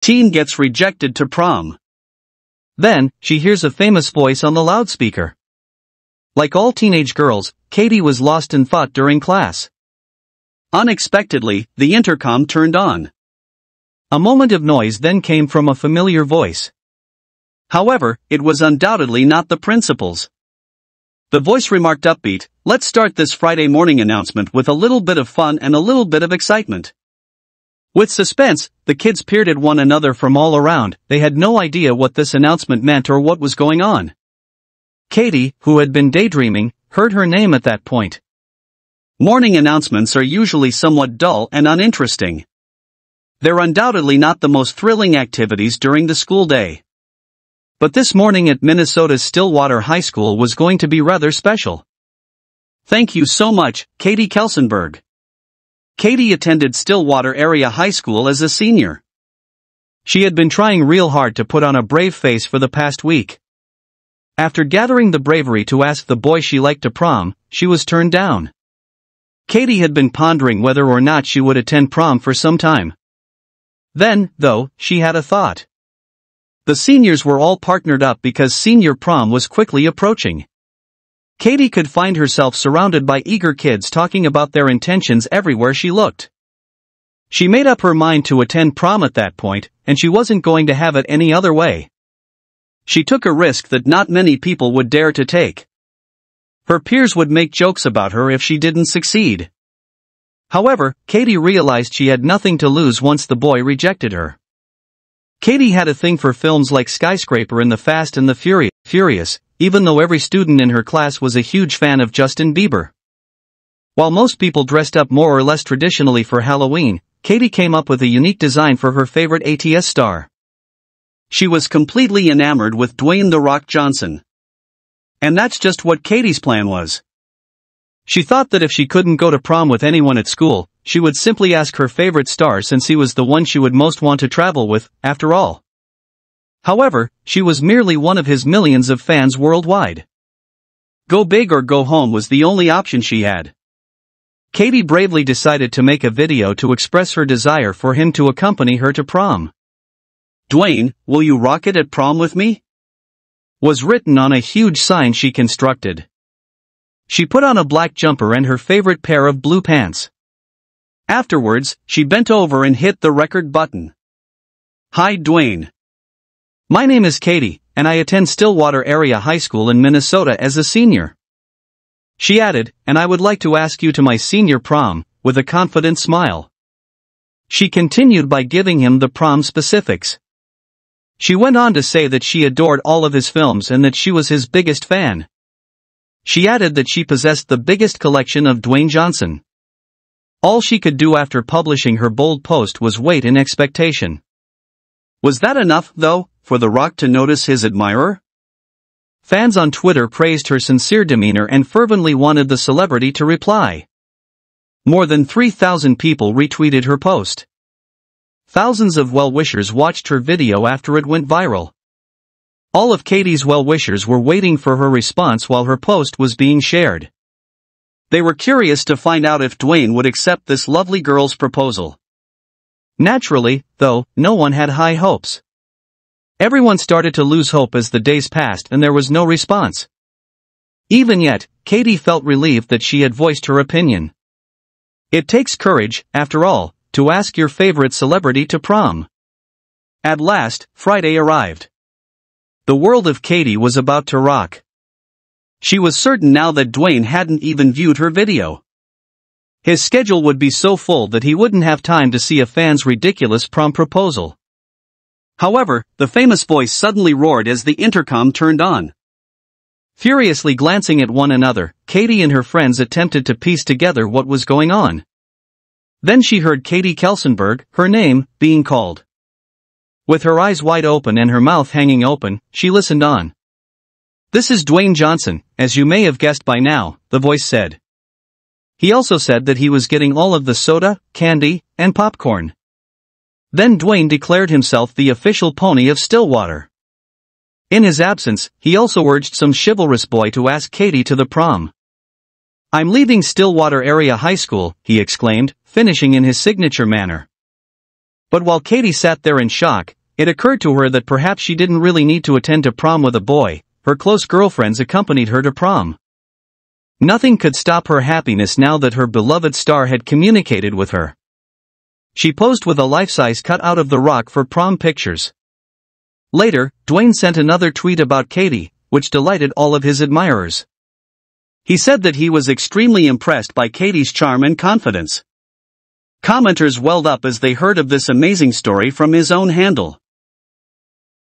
Teen gets rejected to prom. Then, she hears a famous voice on the loudspeaker. Like all teenage girls, Katie was lost in thought during class. Unexpectedly, the intercom turned on. A moment of noise then came from a familiar voice. However, it was undoubtedly not the principal's. The voice remarked upbeat, "Let's start this Friday morning announcement with a little bit of fun and a little bit of excitement." With suspense, the kids peered at one another from all around. They had no idea what this announcement meant or what was going on. Katie, who had been daydreaming, heard her name at that point. Morning announcements are usually somewhat dull and uninteresting. They're undoubtedly not the most thrilling activities during the school day. But this morning at Minnesota's Stillwater High School was going to be rather special. Thank you so much, Katie Kelsenberg. Katie attended Stillwater Area High School as a senior. She had been trying real hard to put on a brave face for the past week. After gathering the bravery to ask the boy she liked to prom, she was turned down. Katie had been pondering whether or not she would attend prom for some time. Then, though, she had a thought. The seniors were all partnered up because senior prom was quickly approaching. Katie could find herself surrounded by eager kids talking about their intentions everywhere she looked. She made up her mind to attend prom at that point, and she wasn't going to have it any other way. She took a risk that not many people would dare to take. Her peers would make jokes about her if she didn't succeed. However, Katie realized she had nothing to lose once the boy rejected her. Katie had a thing for films like Skyscraper and The Fast and the Furious, even though every student in her class was a huge fan of Justin Bieber. While most people dressed up more or less traditionally for Halloween, Katie came up with a unique design for her favorite ATS star. She was completely enamored with Dwayne "The Rock" Johnson. And that's just what Katie's plan was. She thought that if she couldn't go to prom with anyone at school, she would simply ask her favorite star since he was the one she would most want to travel with, after all. However, she was merely one of his millions of fans worldwide. Go big or go home was the only option she had. Katie bravely decided to make a video to express her desire for him to accompany her to prom. "Dwayne, will you rock it at prom with me?" was written on a huge sign she constructed. She put on a black jumper and her favorite pair of blue pants. Afterwards, she bent over and hit the record button. "Hi Dwayne. My name is Katie, and I attend Stillwater Area High School in Minnesota as a senior." She added, "And I would like to ask you to my senior prom," with a confident smile. She continued by giving him the prom specifics. She went on to say that she adored all of his films and that she was his biggest fan. She added that she possessed the biggest collection of Dwayne Johnson. All she could do after publishing her bold post was wait in expectation. Was that enough, though, for The Rock to notice his admirer? Fans on Twitter praised her sincere demeanor and fervently wanted the celebrity to reply. More than 3,000 people retweeted her post. Thousands of well-wishers watched her video after it went viral. All of Katie's well-wishers were waiting for her response while her post was being shared. They were curious to find out if Dwayne would accept this lovely girl's proposal. Naturally, though, no one had high hopes. Everyone started to lose hope as the days passed and there was no response. Even yet, Katie felt relieved that she had voiced her opinion. It takes courage, after all, to ask your favorite celebrity to prom. At last, Friday arrived. The world of Katie was about to rock. She was certain now that Dwayne hadn't even viewed her video. His schedule would be so full that he wouldn't have time to see a fan's ridiculous prom proposal. However, the famous voice suddenly roared as the intercom turned on. Furiously glancing at one another, Katie and her friends attempted to piece together what was going on. Then she heard Katie Kelsenberg, her name, being called. With her eyes wide open and her mouth hanging open, she listened on. "This is Dwayne Johnson, as you may have guessed by now," the voice said. He also said that he was getting all of the soda, candy, and popcorn. Then Dwayne declared himself the official pony of Stillwater. In his absence, he also urged some chivalrous boy to ask Katie to the prom. "I'm leaving Stillwater Area High School," he exclaimed, finishing in his signature manner. But while Katie sat there in shock, it occurred to her that perhaps she didn't really need to attend to prom with a boy. Her close girlfriends accompanied her to prom. Nothing could stop her happiness now that her beloved star had communicated with her. She posed with a life-size cutout of The Rock for prom pictures. Later, Dwayne sent another tweet about Katie, which delighted all of his admirers. He said that he was extremely impressed by Katie's charm and confidence. Commenters welled up as they heard of this amazing story from his own handle.